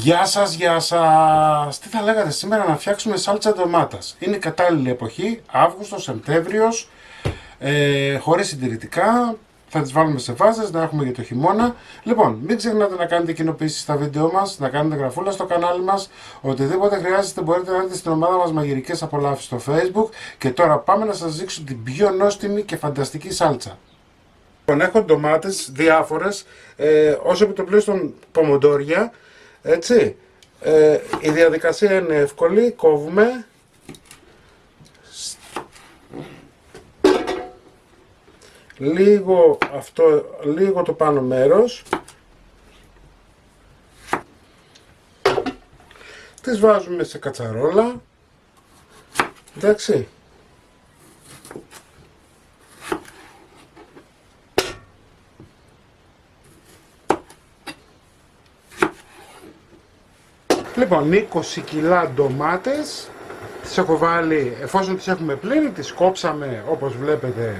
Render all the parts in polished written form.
Γεια σας, γεια σας! Τι θα λέγατε σήμερα να φτιάξουμε σάλτσα ντομάτας? Είναι η κατάλληλη εποχή, Αύγουστος, Σεπτέμβριος, χωρίς συντηρητικά. Θα τις βάλουμε σε βάζες, να έχουμε για το χειμώνα. Λοιπόν, μην ξεχνάτε να κάνετε κοινοποιήσεις στα βίντεο μας, να κάνετε γραφούλα στο κανάλι μας. Οτιδήποτε χρειάζεται μπορείτε να δείτε στην ομάδα μας Μαγειρικές Απολαύσεις στο Facebook. Και τώρα πάμε να σας δείξω την πιο νόστιμη και φανταστική σάλτσα. Λοιπόν, έχω ντομάτες διάφορες, όσο επιτοπλίστων πομοντόρια. Έτσι, η διαδικασία είναι εύκολη, κόβουμε λίγο το πάνω μέρος, τις βάζουμε σε κατσαρόλα, εντάξει. Λοιπόν, 20 κιλά ντομάτες, τις έχω βάλει, εφόσον τις έχουμε πλύνει, τις κόψαμε όπως βλέπετε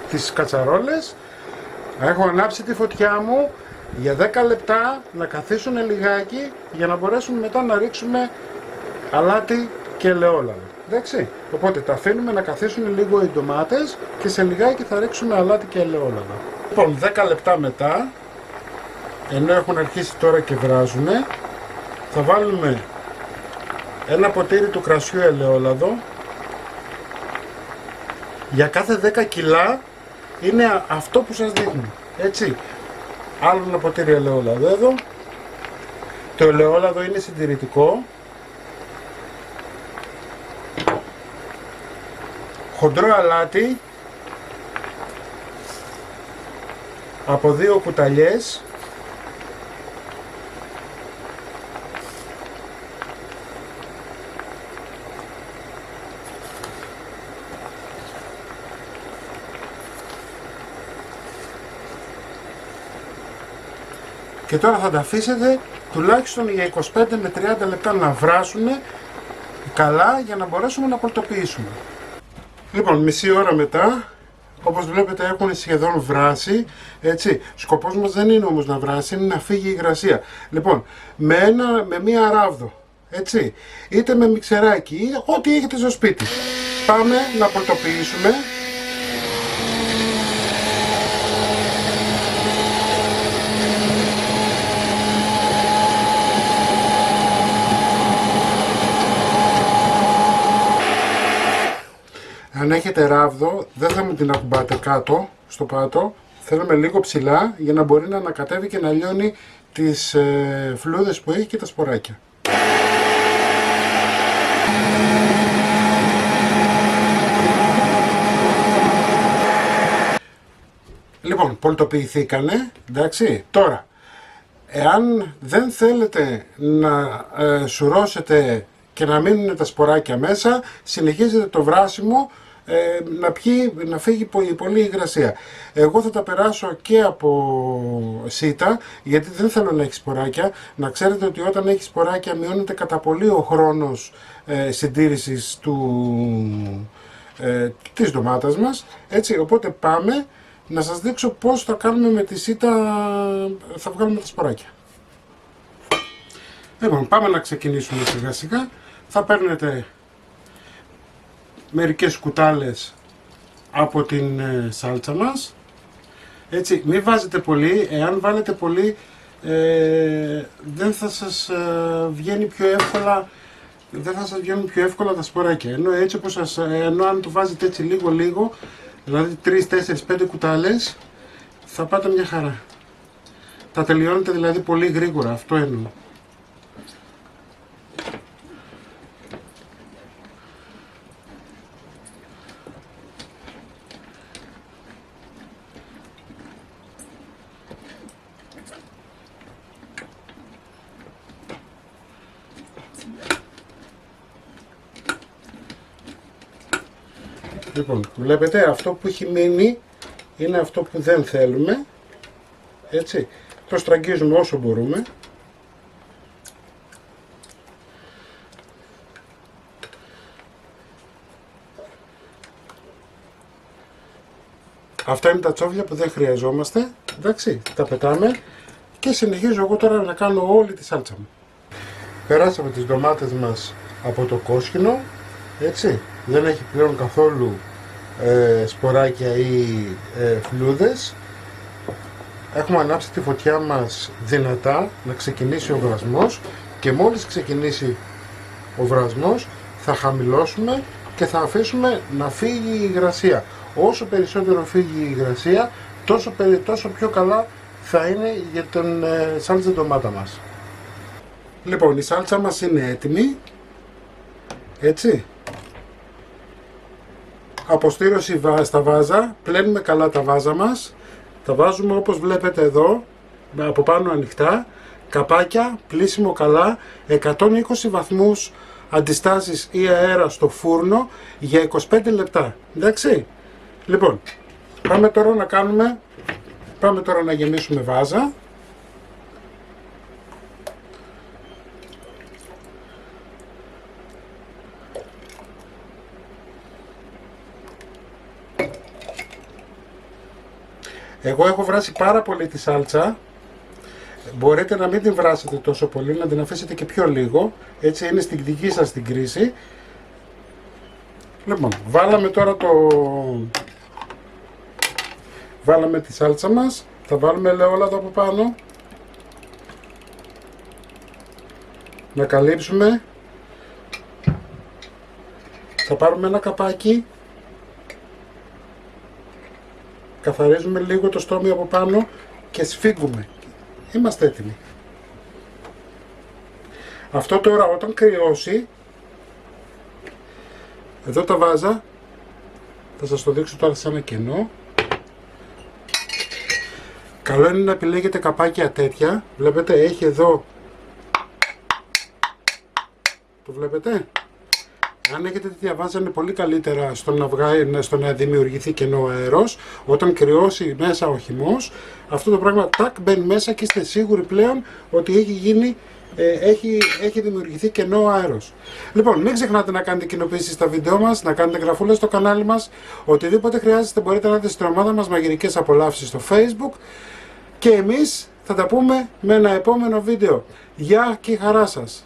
στις κατσαρόλες. Έχω ανάψει τη φωτιά μου για 10 λεπτά να καθίσουν λιγάκι για να μπορέσουμε μετά να ρίξουμε αλάτι και ελαιόλαδο. Εντάξει, οπότε τα αφήνουμε να καθίσουν λίγο οι ντομάτες και σε λιγάκι θα ρίξουμε αλάτι και ελαιόλαδο. Λοιπόν, 10 λεπτά μετά, ενώ έχουν αρχίσει τώρα και βράζουνε, θα βάλουμε ένα ποτήρι του κρασιού ελαιόλαδο. Για κάθε 10 κιλά είναι αυτό που σας δείχνω. Έτσι, άλλο ένα ποτήρι ελαιόλαδο εδώ. Το ελαιόλαδο είναι συντηρητικό. Χοντρό αλάτι από 2 κουταλιές. Και τώρα θα τα αφήσετε τουλάχιστον για 25 με 30 λεπτά να βράσουν καλά για να μπορέσουμε να πολτοποιήσουμε. Λοιπόν, μισή ώρα μετά, όπως βλέπετε έχουν σχεδόν βράσει, έτσι. Σκοπός μας δεν είναι όμως να βράσει, είναι να φύγει η υγρασία. Λοιπόν, με μία ράβδο, έτσι, είτε με μιξεράκι, είτε ό,τι έχετε στο σπίτι. Πάμε να πολτοποιήσουμε. Αν έχετε ράβδο, δεν θα μου την ακουμπάτε κάτω, στο πάτο. Θέλουμε λίγο ψηλά για να μπορεί να ανακατεύει και να λιώνει τις φλούδες που έχει και τα σποράκια. Λοιπόν, πολτοποιηθήκανε, εντάξει. Τώρα, εάν δεν θέλετε να σουρώσετε και να μείνουν τα σποράκια μέσα, συνεχίζετε το βράσιμο να φύγει πολύ υγρασία. Εγώ θα τα περάσω και από σίτα, γιατί δεν θέλω να έχει σποράκια. Να ξέρετε ότι όταν έχει σποράκια μειώνεται κατά πολύ ο χρόνος συντήρησης της ντομάτας μας. Έτσι, οπότε πάμε να σας δείξω πώς θα κάνουμε με τη σίτα, θα βγάλουμε τα σποράκια. Λοιπόν, πάμε να ξεκινήσουμε σιγά σιγά. Θα παίρνετε μερικές κουτάλες από την σάλτσα μας. Έτσι, μην βάζετε πολύ, εάν βάλετε πολύ δεν θα σας βγαίνει πιο εύκολα, δεν θα σας βγαίνουν πιο εύκολα τα σποράκια. Ενώ έτσι όπως ενώ αν το βάζετε έτσι λίγο, δηλαδή 3, 4, 5 κουτάλες, θα πάτε μια χαρά. Τα τελειώνετε δηλαδή πολύ γρήγορα, αυτό εννοώ. Λοιπόν, βλέπετε αυτό που έχει μείνει είναι αυτό που δεν θέλουμε, έτσι, το στραγγίζουμε όσο μπορούμε. Αυτά είναι τα τσόφλια που δεν χρειαζόμαστε, εντάξει, τα πετάμε και συνεχίζω εγώ τώρα να κάνω όλη τη σάλτσα μου. Περάσαμε τις ντομάτες μας από το κόσκινο, έτσι, δεν έχει πλέον καθόλου σποράκια ή φλούδες. Έχουμε ανάψει τη φωτιά μας δυνατά να ξεκινήσει ο βρασμός και μόλις ξεκινήσει ο βρασμός θα χαμηλώσουμε και θα αφήσουμε να φύγει η υγρασία. Όσο περισσότερο φύγει η υγρασία, τόσο πιο καλά θα είναι για την σάλτσα ντομάτα μας. Λοιπόν, η σάλτσα μας είναι έτοιμη, έτσι. Αποστήρωση στα βάζα, πλένουμε καλά τα βάζα μας, τα βάζουμε όπως βλέπετε εδώ, από πάνω ανοιχτά, καπάκια, πλήσιμο καλά, 120 βαθμούς αντιστάσεις ή αέρα στο φούρνο για 25 λεπτά, εντάξει. Λοιπόν, πάμε τώρα να γεμίσουμε βάζα. Εγώ έχω βράσει πάρα πολύ τη σάλτσα. Μπορείτε να μην την βράσετε τόσο πολύ, να την αφήσετε και πιο λίγο. Έτσι είναι στην δική σας την κρίση. Λοιπόν, βάλαμε τη σάλτσα μας. Θα βάλουμε ελαιόλαδο από πάνω. Να καλύψουμε. Θα πάρουμε ένα καπάκι. Καθαρίζουμε λίγο το στόμι από πάνω και σφίγγουμε. Είμαστε έτοιμοι. Αυτό τώρα όταν κρυώσει, εδώ τα βάζα, θα σας το δείξω τώρα σε ένα κενό. Καλό είναι να επιλέγετε καπάκια τέτοια, βλέπετε έχει εδώ, το βλέπετε. Αν έχετε τέτοια βάζα είναι πολύ καλύτερα στο να δημιουργηθεί κενό αέρος. Όταν κρυώσει μέσα ο χυμός, αυτό το πράγμα τάκ μπαίνει μέσα και είστε σίγουροι πλέον ότι έχει δημιουργηθεί κενό αέρος. Λοιπόν, μην ξεχνάτε να κάνετε κοινοποίησεις στα βίντεο μας, να κάνετε γραφούλες στο κανάλι μας. Οτιδήποτε χρειάζεστε μπορείτε να δείτε στην ομάδα μας Μαγειρικές Απολαύσεις στο Facebook. Και εμείς θα τα πούμε με ένα επόμενο βίντεο. Γεια και χαρά σας!